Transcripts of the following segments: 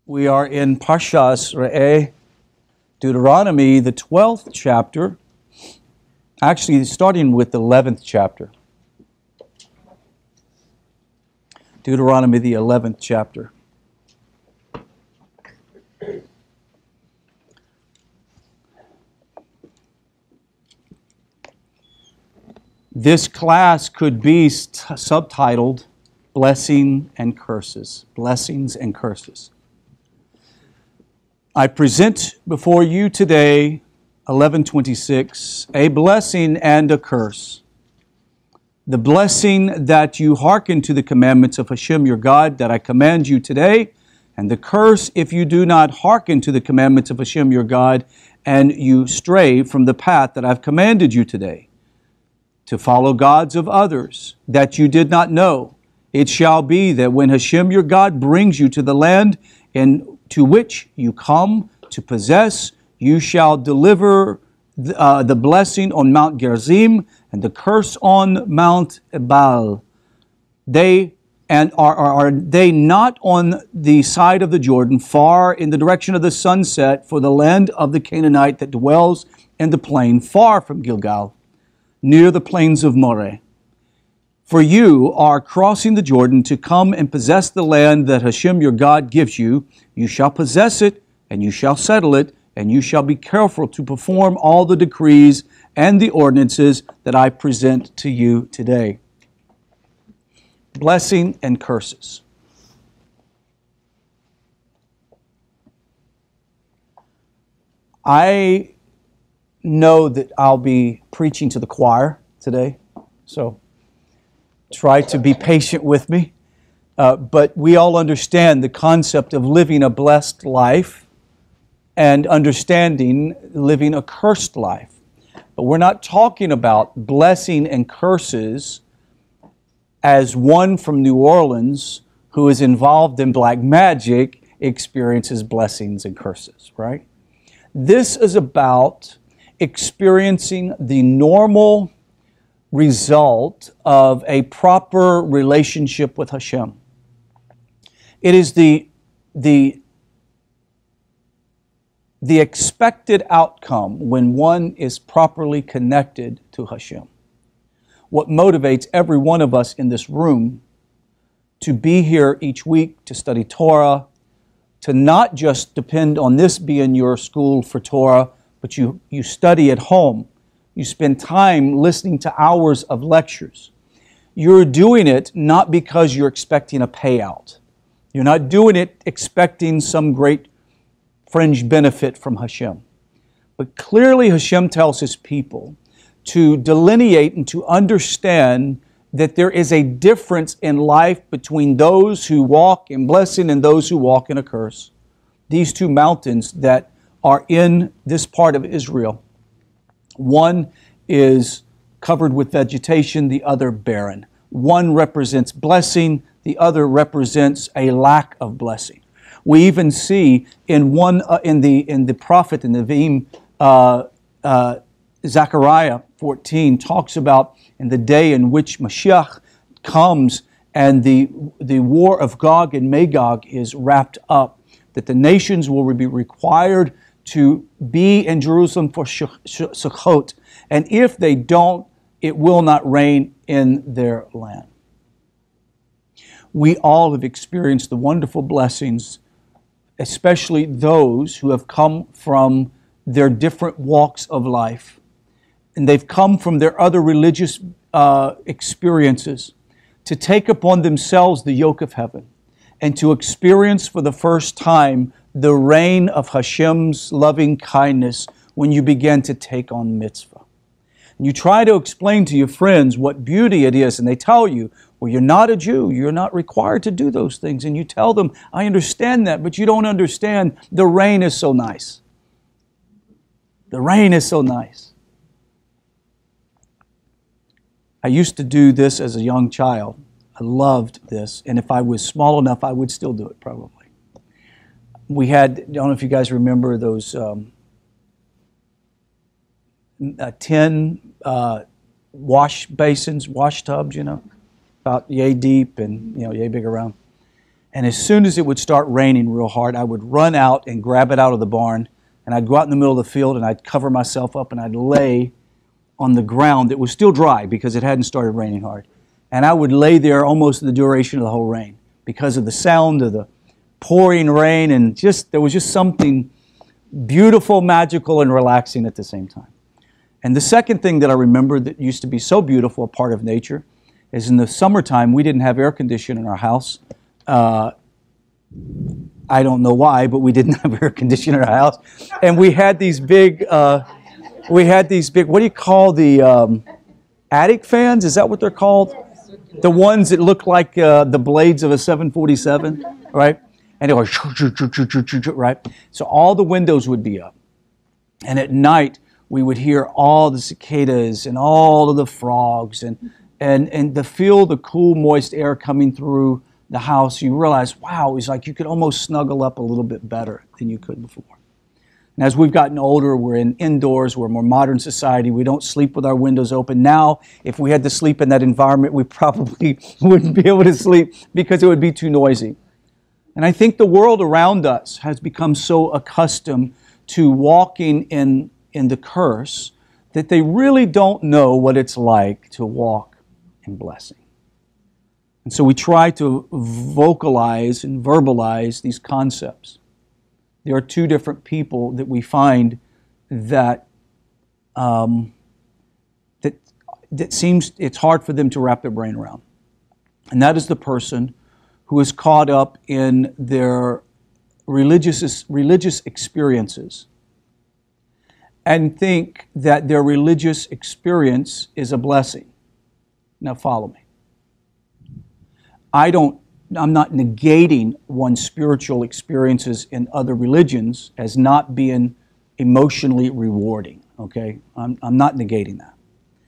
We are in Parshas Re'eh, Deuteronomy, the 12th chapter, actually starting with the 11th chapter. Deuteronomy, the 11th chapter. This class could be subtitled Blessing and Curses. Blessings and Curses. I present before you today, 11:26, a blessing and a curse. The blessing that you hearken to the commandments of Hashem your God that I command you today, and the curse if you do not hearken to the commandments of Hashem your God and you stray from the path that I've commanded you today, to follow gods of others that you did not know. It shall be that when Hashem your God brings you to the land to which you come to possess, you shall deliver the blessing on Mount Gerizim and the curse on Mount Ebal. Are they not on the side of the Jordan, far in the direction of the sunset, for the land of the Canaanite that dwells in the plain, far from Gilgal, near the plains of Moreh? For you are crossing the Jordan to come and possess the land that Hashem your God gives you. You shall possess it, and you shall settle it, and you shall be careful to perform all the decrees and the ordinances that I present to you today. Blessing and curses. I know that I'll be preaching to the choir today, so try to be patient with me. But we all understand the concept of living a blessed life and understanding living a cursed life. But we're not talking about blessing and curses as one from New Orleans who is involved in black magic experiences blessings and curses, right? This is about experiencing the normal result of a proper relationship with Hashem. It is the expected outcome when one is properly connected to Hashem. What motivates every one of us in this room to be here each week, to study Torah, to not just depend on this being your school for Torah, but you study at home. You spend time listening to hours of lectures. You're doing it not because you're expecting a payout. You're not doing it expecting some great fringe benefit from Hashem. But clearly Hashem tells His people to delineate and to understand that there is a difference in life between those who walk in blessing and those who walk in a curse. These two mountains that are in this part of Israel. One is covered with vegetation, the other barren. One represents blessing, the other represents a lack of blessing. We even see in the prophet, in the Nevi'im, Zechariah 14 talks about in the day in which Mashiach comes and the war of Gog and Magog is wrapped up, that the nations will be required to be in Jerusalem for Sukkot. And if they don't, it will not rain in their land. We all have experienced the wonderful blessings, especially those who have come from their different walks of life. And they've come from their other religious experiences to take upon themselves the yoke of heaven and to experience for the first time the reign of Hashem's loving kindness when you begin to take on mitzvah. And you try to explain to your friends what beauty it is, and they tell you, well, you're not a Jew, you're not required to do those things. And you tell them, I understand that, but you don't understand the rain is so nice. The rain is so nice. I used to do this as a young child. I loved this, and if I was small enough, I would still do it probably. We had, I don't know if you guys remember those 10 wash basins, wash tubs, about yay deep and yay big around. And as soon as it would start raining real hard, I would run out and grab it out of the barn, and I'd go out in the middle of the field and I'd cover myself up and I'd lay on the ground that was still dry because it hadn't started raining hard. And I would lay there almost the duration of the whole rain because of the sound of the pouring rain, and just there was just something beautiful, magical, and relaxing at the same time. And the second thing that I remember that used to be so beautiful, a part of nature, is in the summertime we didn't have air conditioning in our house. I don't know why, but we didn't have air conditioning in our house, and we had these big, what do you call the attic fans? Is that what they're called? The ones that look like the blades of a 747, right? And they were right. So all the windows would be up, and at night we would hear all the cicadas and all of the frogs, and to feel the cool, moist air coming through the house. You realize, wow, it's like you could almost snuggle up a little bit better than you could before. And as we've gotten older, we're indoors, we're a more modern society, we don't sleep with our windows open. Now, if we had to sleep in that environment, we probably wouldn't be able to sleep because it would be too noisy. And I think the world around us has become so accustomed to walking in the curse that they really don't know what it's like to walk in blessing. And so we try to vocalize and verbalize these concepts. There are two different people that we find that that seems it's hard for them to wrap their brain around. And that is the person who is caught up in their religious experiences and think that their religious experience is a blessing. Now follow me. I'm not negating one's spiritual experiences in other religions as not being emotionally rewarding, okay? I'm not negating that.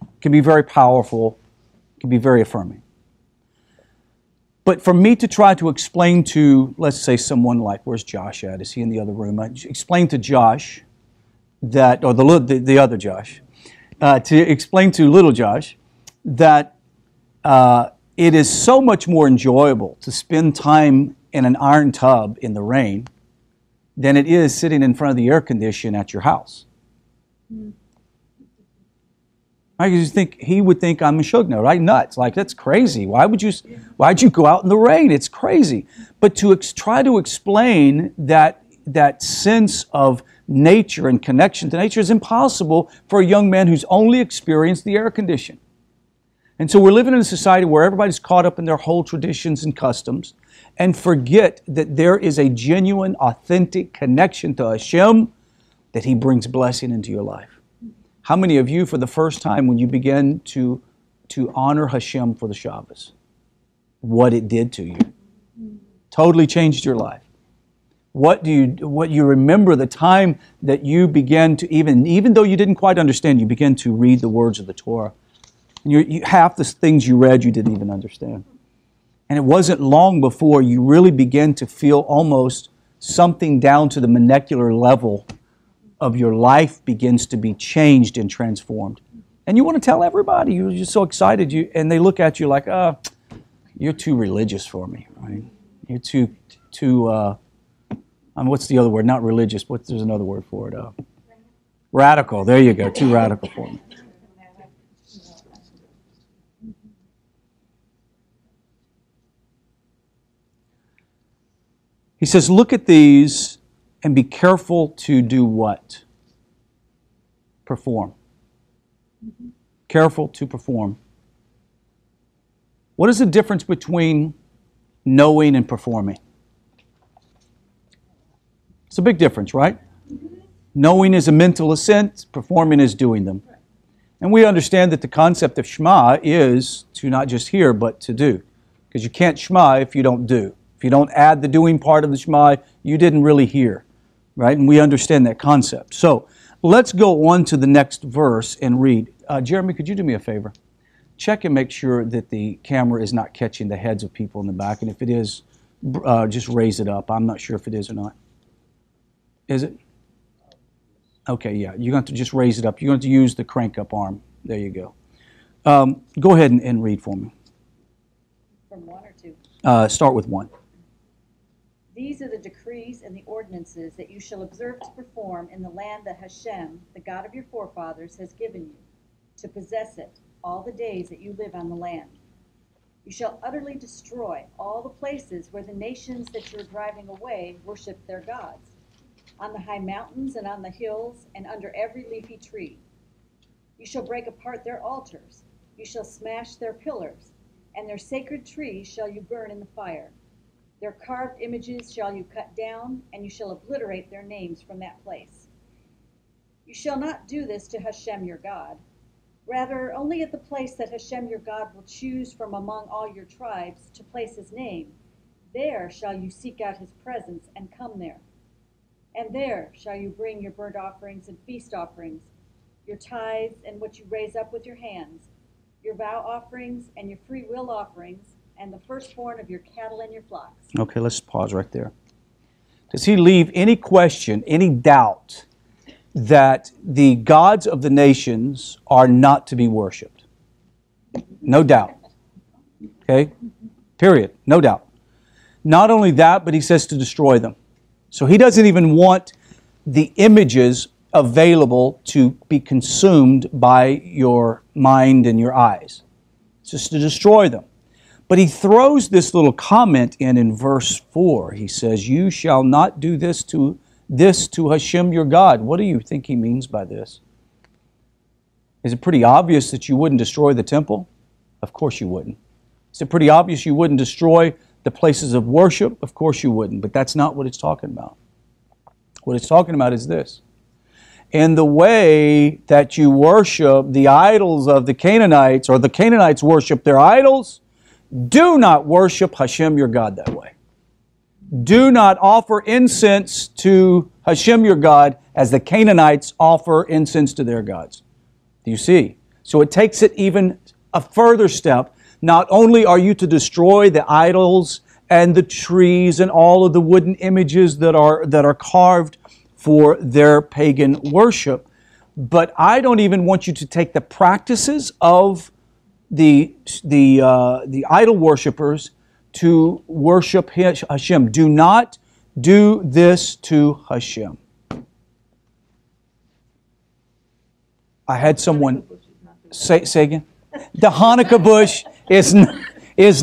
It can be very powerful, it can be very affirming. But for me to try to explain to, let's say, someone like, where's Josh at? Is he in the other room? I explain to Josh that, or the other Josh, to explain to little Josh that it is so much more enjoyable to spend time in an iron tub in the rain than it is sitting in front of the air condition at your house. I just think he would think I'm a shugna, right? Nuts. Like, that's crazy. Why'd you go out in the rain? It's crazy. But to try to explain that sense of nature and connection to nature is impossible for a young man who's only experienced the air condition. And so we're living in a society where everybody's caught up in their whole traditions and customs and forget that there is a genuine, authentic connection to Hashem, that He brings blessing into your life. How many of you, for the first time, when you begin to honor Hashem for the Shabbos, what it did to you? Totally changed your life. What you remember the time that you began to, even though you didn't quite understand, you began to read the words of the Torah. And half the things you read you didn't even understand. And it wasn't long before you really began to feel almost something down to the molecular level of your life begins to be changed and transformed. And you want to tell everybody, you're just so excited, and they look at you like, you're too religious for me, right? You're too what's the other word? Not religious, there's another word for it. Radical, there you go, too radical for me. He says, look at these and be careful to do what? Perform. Careful to perform. What is the difference between knowing and performing? It's a big difference, right? Knowing is a mental assent, performing is doing them. And we understand that the concept of Shema is to not just hear, but to do. Because you can't Shema if you don't do. If you don't add the doing part of the Shema, you didn't really hear, right? And we understand that concept. So let's go on to the next verse and read. Jeremy, could you do me a favor? Check and make sure that the camera is not catching the heads of people in the back. And if it is, just raise it up. I'm not sure if it is or not. Is it? Okay, yeah. You're going to just raise it up. You're going to use the crank up arm. There you go. Go ahead and read for me. From 1 or 2? Start with 1. These are the decrees and the ordinances that you shall observe to perform in the land that Hashem, the God of your forefathers, has given you, to possess it all the days that you live on the land. You shall utterly destroy all the places where the nations that you are driving away worship their gods, on the high mountains and on the hills and under every leafy tree. You shall break apart their altars. You shall smash their pillars, and their sacred trees shall you burn in the fire. Their carved images shall you cut down, and you shall obliterate their names from that place. You shall not do this to Hashem your God. Rather, only at the place that Hashem your God will choose from among all your tribes to place his name, there shall you seek out his presence and come there. And there shall you bring your burnt offerings and feast offerings, your tithes and what you raise up with your hands, your vow offerings and your free will offerings, and the firstborn of your cattle and your flocks. Okay, let's pause right there. Does he leave any question, any doubt that the gods of the nations are not to be worshipped? No doubt. Okay? Period. No doubt. Not only that, but he says to destroy them. So he doesn't even want the images available to be consumed by your mind and your eyes. It's just to destroy them. But he throws this little comment in verse 4. He says, you shall not do this to Hashem your God. What do you think he means by this? Is it pretty obvious that you wouldn't destroy the temple? Of course you wouldn't. Is it pretty obvious you wouldn't destroy the places of worship? Of course you wouldn't. But that's not what it's talking about. What it's talking about is this. In the way that you worship the idols of the Canaanites, or the Canaanites worship their idols, do not worship Hashem your God that way. Do not offer incense to Hashem your God as the Canaanites offer incense to their gods. Do you see? So it takes it even a further step. Not only are you to destroy the idols and the trees and all of the wooden images that are carved for their pagan worship, but I don't even want you to take the practices of the idol worshipers to worship Hashem. Do not do this to Hashem. I had someone say again. The Hanukkah bush is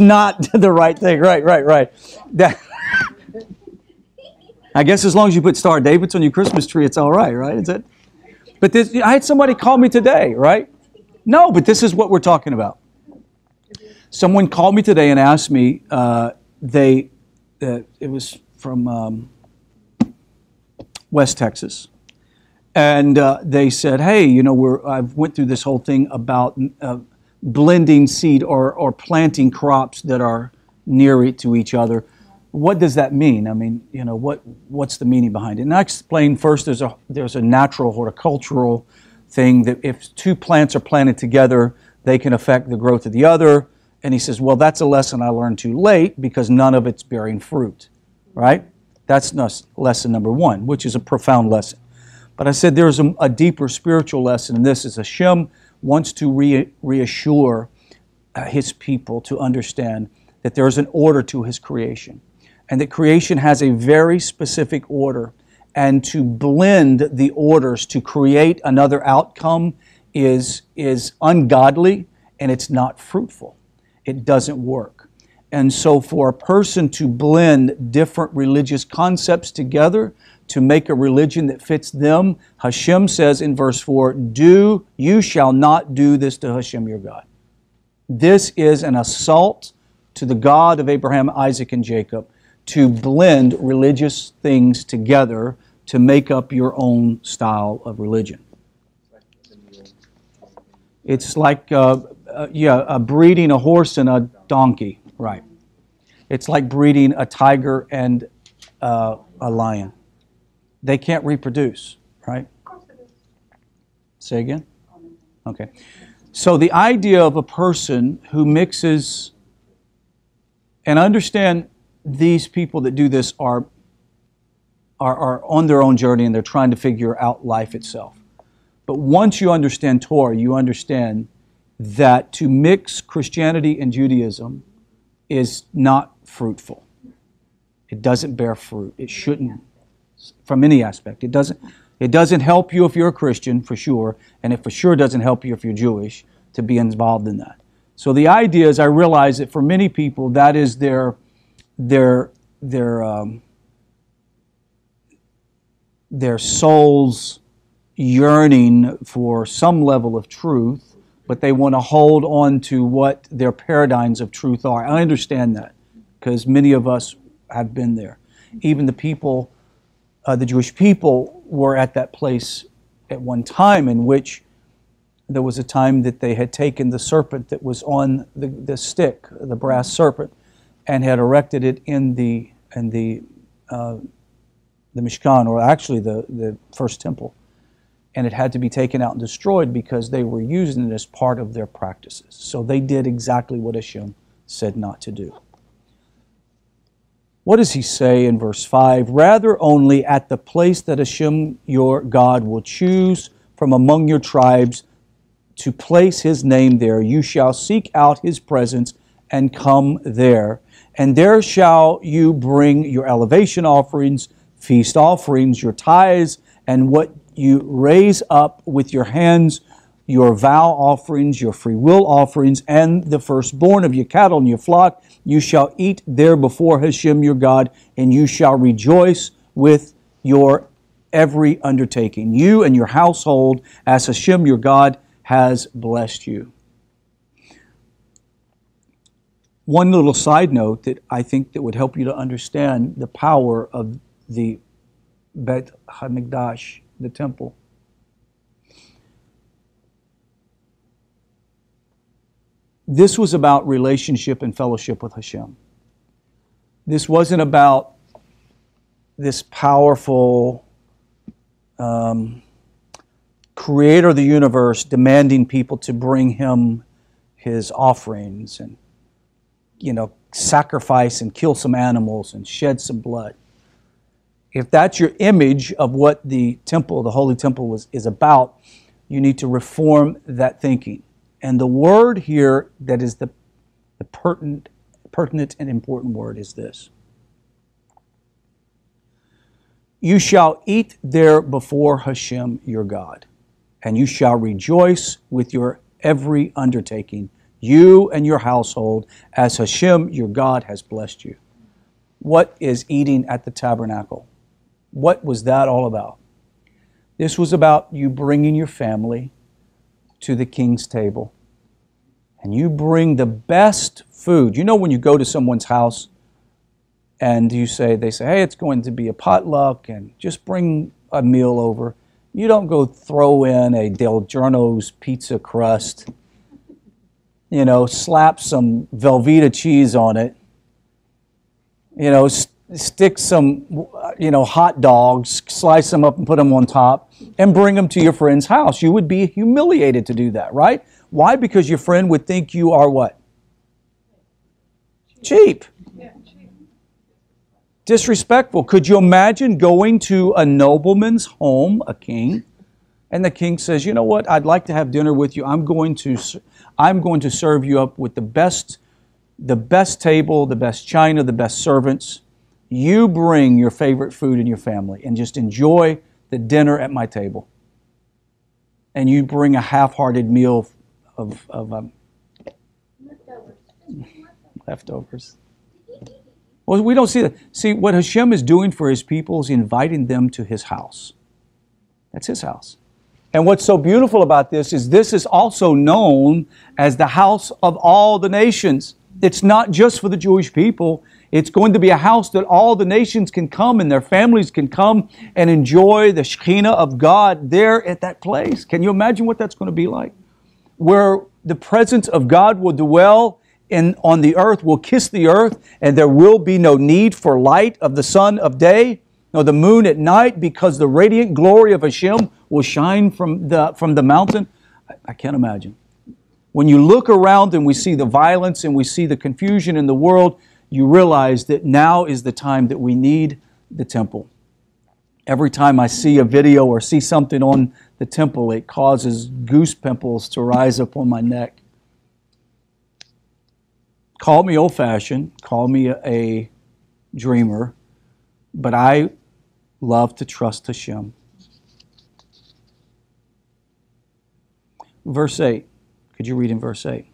not the right thing. Right. I guess as long as you put Star Davids on your Christmas tree, it's all right? Is it? But I had somebody call me today, right? No, but this is what we're talking about. Someone called me today and asked me, it was from West Texas, and they said, hey, I've went through this whole thing about blending seed or planting crops that are near to each other. What does that mean? I mean, what's the meaning behind it? And I explained first there's a natural horticultural thing that if two plants are planted together, they can affect the growth of the other. And he says, well, that's a lesson I learned too late because none of it's bearing fruit, right? That's lesson number one, which is a profound lesson. But I said there's a deeper spiritual lesson, and this is Hashem wants to reassure his people to understand that there is an order to his creation, and that creation has a very specific order, and to blend the orders to create another outcome is ungodly, and it's not fruitful. It doesn't work. And so for a person to blend different religious concepts together to make a religion that fits them, Hashem says in verse 4, you shall not do this to Hashem your God. This is an assault to the God of Abraham, Isaac, and Jacob to blend religious things together to make up your own style of religion. It's like breeding a horse and a donkey, right? It's like breeding a tiger and a lion. They can't reproduce, right? Say again? Okay. So the idea of a person who mixes, and understand these people that do this are on their own journey and they're trying to figure out life itself. But once you understand Torah, you understand that to mix Christianity and Judaism is not fruitful. It doesn't bear fruit. It shouldn't, from any aspect. It doesn't help you if you're a Christian, for sure, and it for sure doesn't help you if you're Jewish to be involved in that. So the idea is, I realize that for many people, that is their soul's yearning for some level of truth, but they want to hold on to what their paradigms of truth are. I understand that, because many of us have been there. Even the people, the Jewish people, were at that place at one time, in which there was a time that they had taken the serpent that was on the stick, the brass serpent, and had erected it in the Mishkan, or actually the first temple. And it had to be taken out and destroyed because they were using it as part of their practices. So they did exactly what Hashem said not to do. What does he say in verse 5? Rather, only at the place that Hashem your God will choose from among your tribes to place his name there, you shall seek out his presence and come there. And there shall you bring your elevation offerings, feast offerings, your tithes, and what you raise up with your hands, your vow offerings, your free will offerings, and the firstborn of your cattle and your flock. You shall eat there before Hashem your God, and you shall rejoice with your every undertaking, you and your household, as Hashem your God has blessed you. One little side note that I think that would help you to understand the power of the Bet HaMikdash, the temple. This was about relationship and fellowship with Hashem. This wasn't about this powerful creator of the universe demanding people to bring him his offerings and, sacrifice and kill some animals and shed some blood. If that's your image of what the temple, the Holy Temple is about, you need to reform that thinking. And the word here that is the pertinent and important word is this. You shall eat there before Hashem your God, and you shall rejoice with your every undertaking, you and your household, as Hashem your God has blessed you. What is eating at the tabernacle? What was that all about? This was about you bringing your family to the king's table. And you bring the best food. You know when you go to someone's house and they say, hey, it's going to be a potluck and just bring a meal over. You don't go throw in a Del Giorno's pizza crust, slap some Velveeta cheese on it, stick some, hot dogs, slice them up and put them on top, and bring them to your friend's house. You would be humiliated to do that, right? Why? Because your friend would think you are what? Cheap. Disrespectful. Could you imagine going to a nobleman's home, a king, and the king says, you know what, I'd like to have dinner with you. I'm going to serve you up with the best table, the best china, the best servants. You bring your favorite food in your family and just enjoy the dinner at my table. And you bring a half-hearted meal of leftovers. Well, we don't see that. See, what Hashem is doing for his people is inviting them to his house. That's his house. And what's so beautiful about this is also known as the house of all the nations. It's not just for the Jewish people. It's going to be a house that all the nations can come and their families can come and enjoy the Shekhinah of God there at that place. Can you imagine what that's going to be like? Where the presence of God will dwell on the earth, will kiss the earth, and there will be no need for light of the sun of day, nor the moon at night, because the radiant glory of Hashem will shine from the mountain. I can't imagine. When you look around and we see the violence and we see the confusion in the world, you realize that now is the time that we need the temple. Every time I see a video or see something on the temple, it causes goose pimples to rise up on my neck. Call me old-fashioned, call me a dreamer, but I love to trust Hashem. Verse 8. Could you read in verse 8?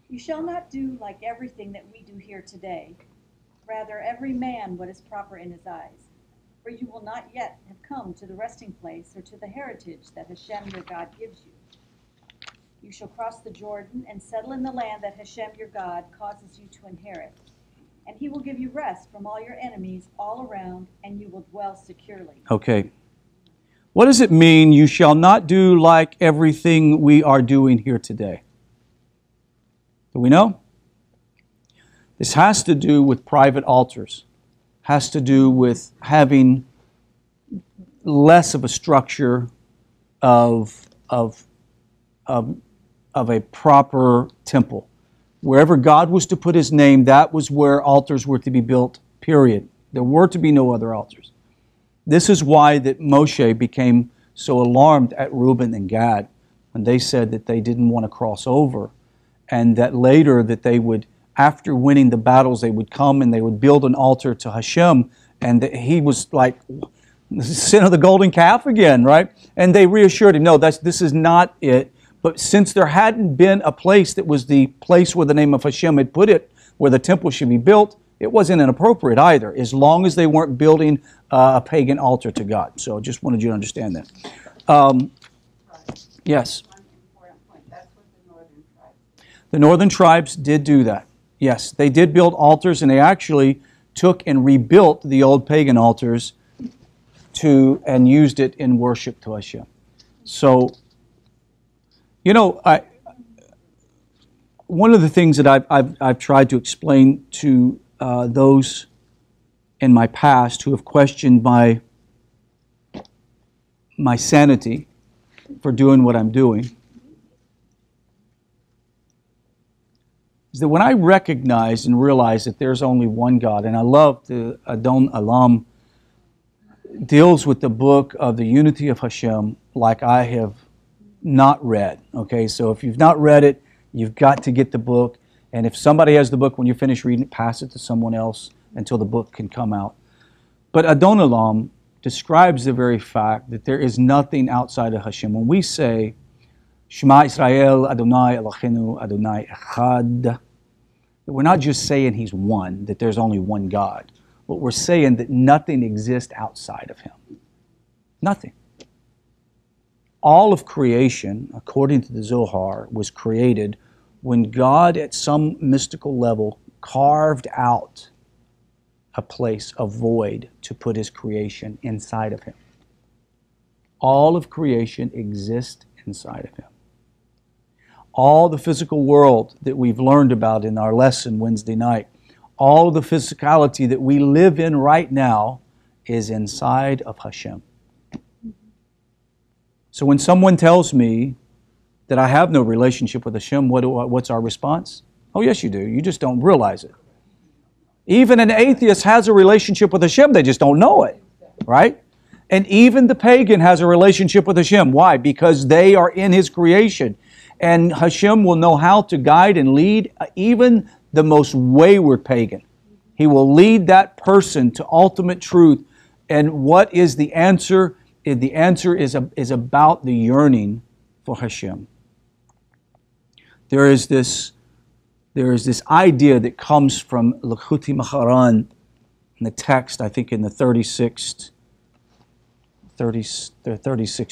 You shall not do like everything that we do here today. Rather, every man what is proper in his eyes. For you will not yet have come to the resting place or to the heritage that Hashem your God gives you. You shall cross the Jordan and settle in the land that Hashem your God causes you to inherit. And he will give you rest from all your enemies all around, and you will dwell securely. Okay. What does it mean, you shall not do like everything we are doing here today? Do we know? This has to do with private altars. Has to do with having less of a structure of a proper temple. Wherever God was to put His name, that was where altars were to be built, period. There were to be no other altars. This is why that Moshe became so alarmed at Reuben and Gad when they said that they didn't want to cross over, and that later that they would, after winning the battles, they would come and they would build an altar to Hashem, and he was like, the sin of the golden calf again, right? And they reassured him, no, this is not it. But since there hadn't been a place that was the place where the name of Hashem had put it, where the temple should be built, it wasn't inappropriate either, as long as they weren't building a pagan altar to God. So I just wanted you to understand that. Yes? The northern tribes did do that. Yes, they did build altars, and they actually took and rebuilt the old pagan altars and used it in worship to Hashem. So, you know, one of the things that I've tried to explain to those in my past who have questioned my sanity for doing what I'm doing is that when I recognize and realize that there's only one God, and I love the Adon Olam deals with the book of the unity of Hashem like I have not read. Okay, so if you've not read it, you've got to get the book. And if somebody has the book, when you finish reading it, pass it to someone else until the book can come out. But Adon Olam describes the very fact that there is nothing outside of Hashem. When we say, Shema Israel, Adonai Eloheinu, Adonai Echad, we're not just saying He's one, that there's only one God. But we're saying that nothing exists outside of Him. Nothing. All of creation, according to the Zohar, was created when God, at some mystical level, carved out a place, a void, to put His creation inside of Him. All of creation exists inside of Him. All the physical world that we've learned about in our lesson Wednesday night, all the physicality that we live in right now is inside of Hashem. So when someone tells me that I have no relationship with Hashem, what's our response? Oh, yes, you do. You just don't realize it. Even an atheist has a relationship with Hashem, they just don't know it, right? And even the pagan has a relationship with Hashem. Why? Because they are in His creation. And Hashem will know how to guide and lead even the most wayward pagan. He will lead that person to ultimate truth. And what is the answer? The answer is about the yearning for Hashem. There is this idea that comes from L'Chuti Maharan in the text, I think in the 36th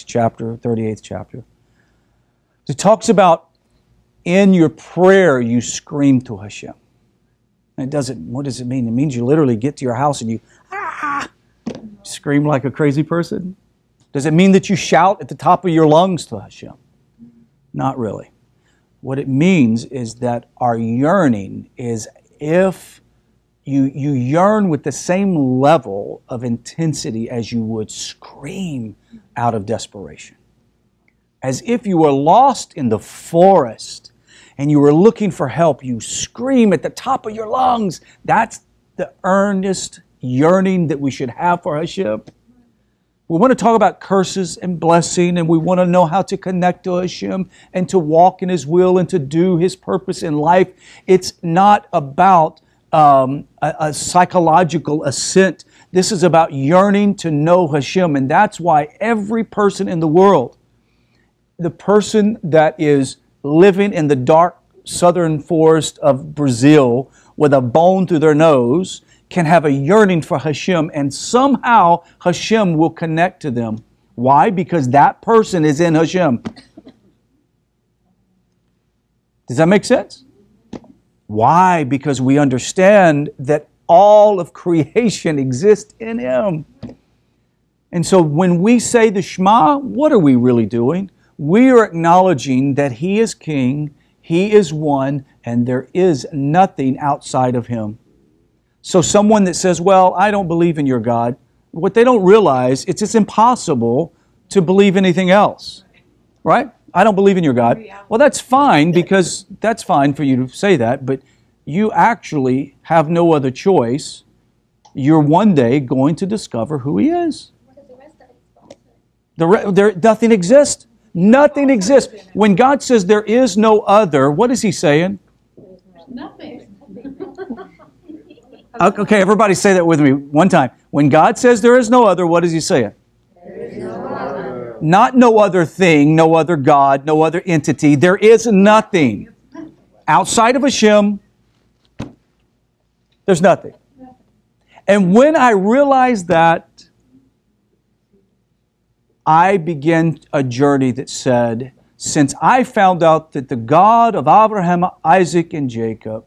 chapter, 38th chapter. It talks about in your prayer you scream to Hashem. And what does it mean? It means you literally get to your house and you scream like a crazy person. Does it mean that you shout at the top of your lungs to Hashem? Not really. What it means is that our yearning is if you yearn with the same level of intensity as you would scream out of desperation. As if you were lost in the forest and you were looking for help, you scream at the top of your lungs. That's the earnest yearning that we should have for Hashem. We want to talk about curses and blessing, and we want to know how to connect to Hashem and to walk in His will and to do His purpose in life. It's not about a psychological ascent. This is about yearning to know Hashem. And that's why every person in the world, the person that is living in the dark southern forest of Brazil with a bone through their nose can have a yearning for Hashem, and somehow Hashem will connect to them. Why? Because that person is in Hashem. Does that make sense? Why? Because we understand that all of creation exists in Him. And so when we say the Shema, what are we really doing? We are acknowledging that He is King, He is one, and there is nothing outside of Him. So someone that says, well, I don't believe in your God, what they don't realize, it's impossible to believe anything else. Right? I don't believe in your God. Well, that's fine, because that's fine for you to say that, but you actually have no other choice. You're one day going to discover who He is. Nothing exists. Nothing exists. When God says there is no other, what is He saying? Nothing. Okay, everybody say that with me one time. When God says there is no other, what is He saying? There is no other. Not no other thing, no other God, no other entity. There is nothing. Outside of Hashem, there's nothing. And when I realized that, I began a journey that said, since I found out that the God of Abraham, Isaac, and Jacob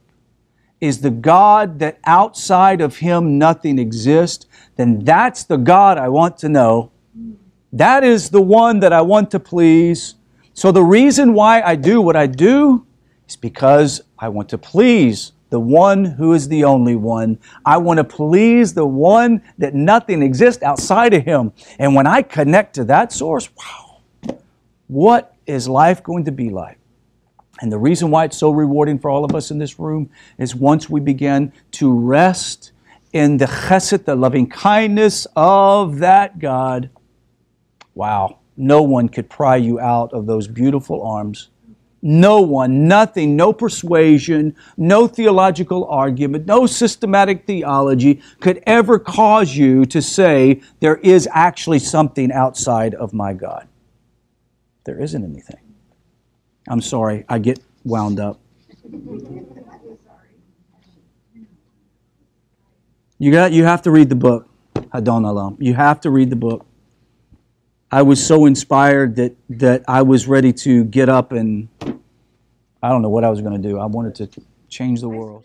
is the God that outside of Him nothing exists, then that's the God I want to know. That is the one that I want to please. So the reason why I do what I do is because I want to please the one who is the only one. I want to please the one that nothing exists outside of Him. And when I connect to that source, wow, what is life going to be like? And the reason why it's so rewarding for all of us in this room is once we begin to rest in the chesed, the loving kindness of that God, wow, no one could pry you out of those beautiful arms. No one, nothing, no persuasion, no theological argument, no systematic theology could ever cause you to say there is actually something outside of my God. There isn't anything. I'm sorry, I get wound up. You have to read the book, Hadon Alam. You have to read the book. I was so inspired that I was ready to get up and I don't know what I was going to do. I wanted to change the world.